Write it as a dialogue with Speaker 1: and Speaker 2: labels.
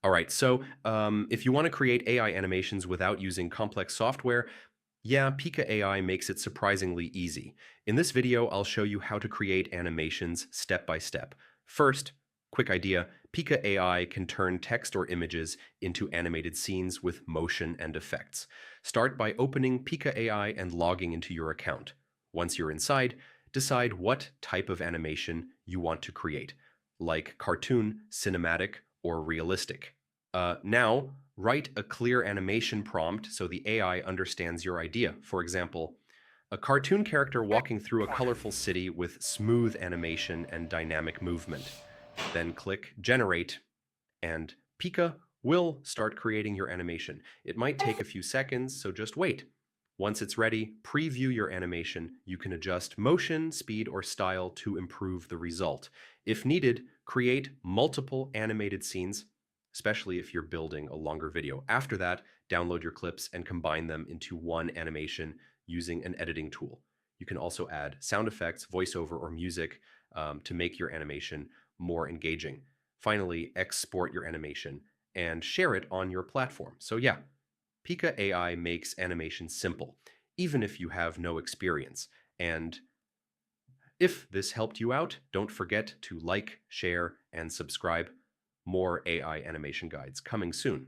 Speaker 1: All right, so if you want to create AI animations without using complex software, yeah, Pika AI makes it surprisingly easy. In this video, I'll show you how to create animations step by step. First, quick idea, Pika AI can turn text or images into animated scenes with motion and effects. Start by opening Pika AI and logging into your account. Once you're inside, decide what type of animation you want to create, like cartoon, cinematic, or realistic. Now, write a clear animation prompt so the AI understands your idea. For example, a cartoon character walking through a colorful city with smooth animation and dynamic movement. Then click Generate, and Pika will start creating your animation. It might take a few seconds, so just wait. Once it's ready, preview your animation. You can adjust motion, speed, or style to improve the result. If needed, create multiple animated scenes, especially if you're building a longer video. After that, download your clips and combine them into one animation using an editing tool. You can also add sound effects, voiceover, or music to make your animation more engaging. Finally, export your animation and share it on your platform. So yeah, Pika AI makes animation simple, even if you have no experience. And if this helped you out, don't forget to like, share, and subscribe. More AI animation guides coming soon.